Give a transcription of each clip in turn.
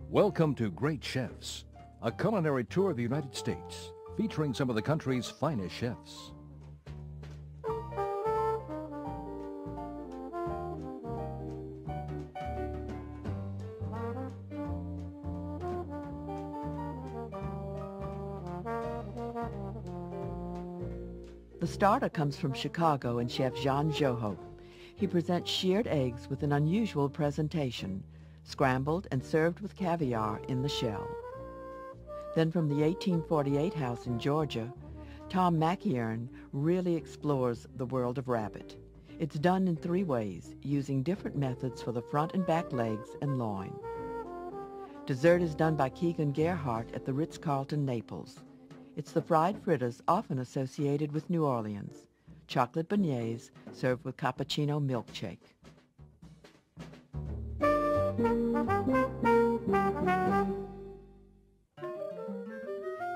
Welcome to Great Chefs, a culinary tour of the United States, featuring some of the country's finest chefs. The starter comes from Chicago and Chef Jean Joho. He presents shirred eggs with an unusual presentation, scrambled and served with caviar in the shell. Then from the 1848 house in Georgia, Tom McIern really explores the world of rabbit. It's done in 3 ways, using different methods for the front and back legs and loin. Dessert is done by Keegan Gerhard at the Ritz-Carlton, Naples. It's the fried fritters often associated with New Orleans. Chocolate beignets served with cappuccino milkshake.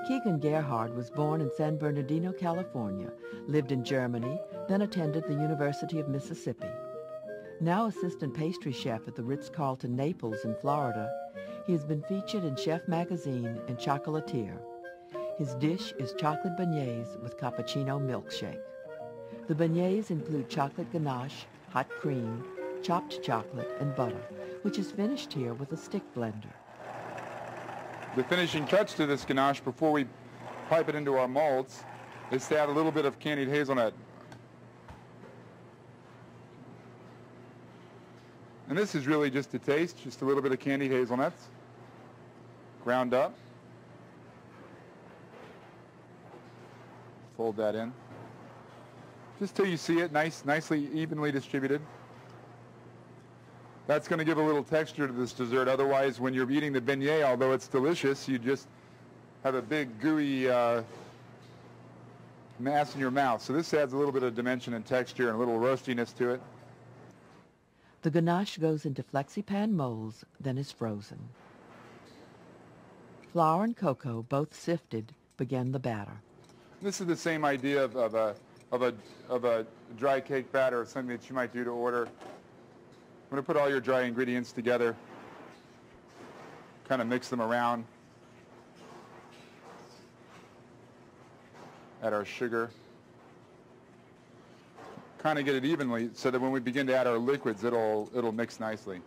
Keegan Gerhard was born in San Bernardino, California, lived in Germany, then attended the University of Mississippi. Now assistant pastry chef at the Ritz-Carlton, Naples in Florida, he has been featured in Chef Magazine and Chocolatier. His dish is chocolate beignets with cappuccino milkshake. The beignets include chocolate ganache, hot cream, chopped chocolate, and butter, which is finished here with a stick blender. The finishing touch to this ganache before we pipe it into our molds is to add a little bit of candied hazelnut. And this is really just a taste, just a little bit of candied hazelnuts, ground up. Fold that in. Just till you see it nicely evenly distributed. That's going to give a little texture to this dessert. Otherwise, when you're eating the beignet, although it's delicious, you just have a big gooey mass in your mouth. So this adds a little bit of dimension and texture and a little roastiness to it. The ganache goes into FlexiPan molds, then is frozen. Flour and cocoa, both sifted, begin the batter. This is the same idea of a dry cake batter, or something that you might do to order. I'm going to put all your dry ingredients together, kind of mix them around. Add our sugar. Kind of get it evenly so that when we begin to add our liquids, it'll mix nicely.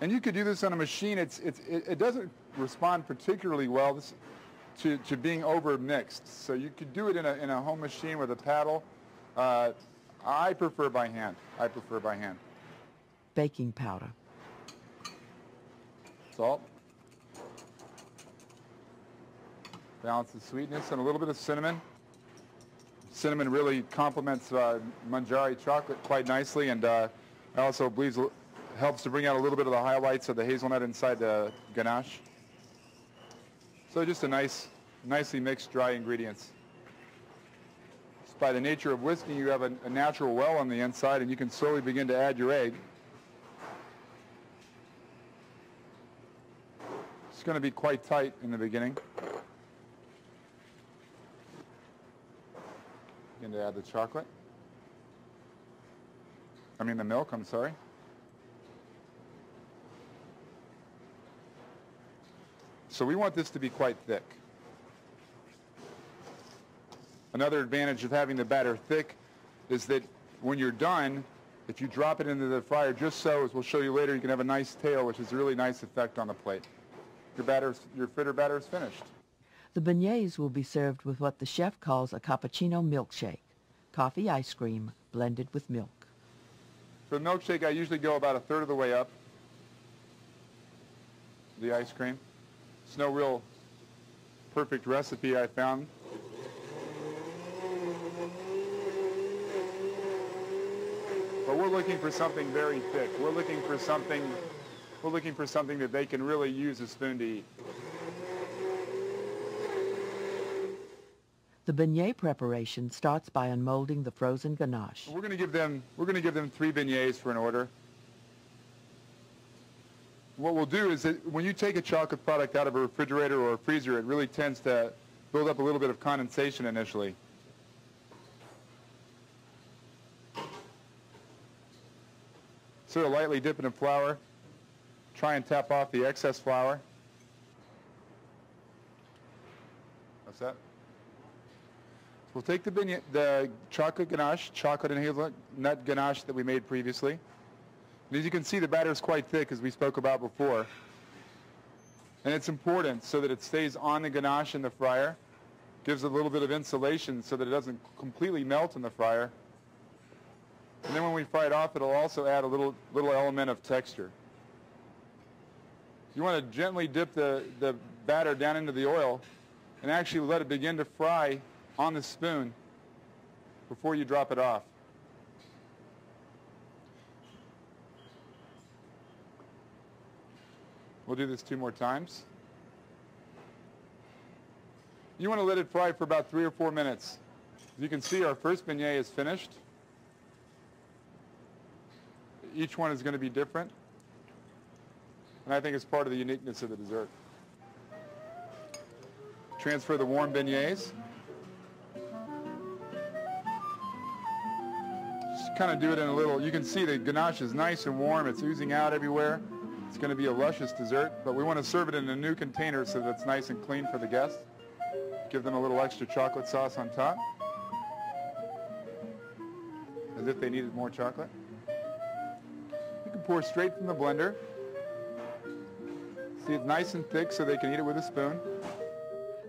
And you could do this on a machine. It doesn't respond particularly well to being over mixed. So you could do it in a home machine with a paddle. I prefer by hand. Baking powder. Salt. Balance the sweetness and a little bit of cinnamon. Cinnamon really complements Mangiare chocolate quite nicely, and also believes helps to bring out a little bit of the highlights of the hazelnut inside the ganache. So just a nicely mixed dry ingredients. Just by the nature of whisking, you have a natural well on the inside, and you can slowly begin to add your egg. It's going to be quite tight in the beginning. Begin to add the chocolate. The milk, I'm sorry. So we want this to be quite thick. Another advantage of having the batter thick is that when you're done, if you drop it into the fryer just so, as we'll show you later, you can have a nice tail, which is a really nice effect on the plate. Your fritter batter is finished. The beignets will be served with what the chef calls a cappuccino milkshake, coffee ice cream blended with milk. For the milkshake, I usually go about a third of the way up the ice cream. It's no real perfect recipe I found. But we're looking for something very thick. We're looking for something that they can really use a spoon to eat. The beignet preparation starts by unmolding the frozen ganache. We're going to give them 3 beignets for an order. What we'll do is that when you take a chocolate product out of a refrigerator or a freezer, it really tends to build up a little bit of condensation initially. Sort of lightly dip it in flour. Try and tap off the excess flour. What's that? So we'll take the chocolate ganache, chocolate and hazelnut ganache that we made previously. And as you can see, the batter is quite thick, as we spoke about before. And it's important so that it stays on the ganache in the fryer. Gives a little bit of insulation so that it doesn't completely melt in the fryer. And then when we fry it off, it'll also add a little element of texture. You want to gently dip the batter down into the oil and actually let it begin to fry on the spoon before you drop it off. We'll do this 2 more times. You want to let it fry for about 3 or 4 minutes. As you can see, our first beignet is finished. Each one is going to be different. And I think it's part of the uniqueness of the dessert. Transfer the warm beignets. Just kind of do it in a little, you can see the ganache is nice and warm. It's oozing out everywhere. It's going to be a luscious dessert, but we want to serve it in a new container so that it's nice and clean for the guests. Give them a little extra chocolate sauce on top, as if they needed more chocolate. You can pour straight from the blender. See, it's nice and thick so they can eat it with a spoon.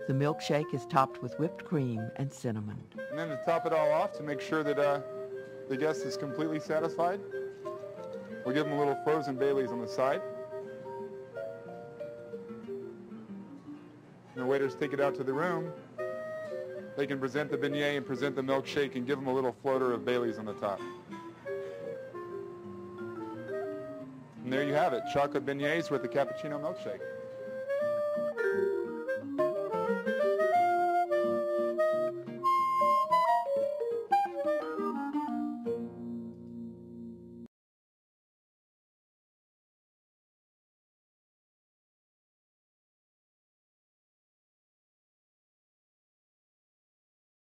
The milkshake is topped with whipped cream and cinnamon. And then to top it all off, to make sure that the guest is completely satisfied, we'll give them a little frozen Baileys on the side. And the waiters take it out to the room. They can present the beignet and present the milkshake and give them a little floater of Baileys on the top. And there you have it, chocolate beignets with the cappuccino milkshake.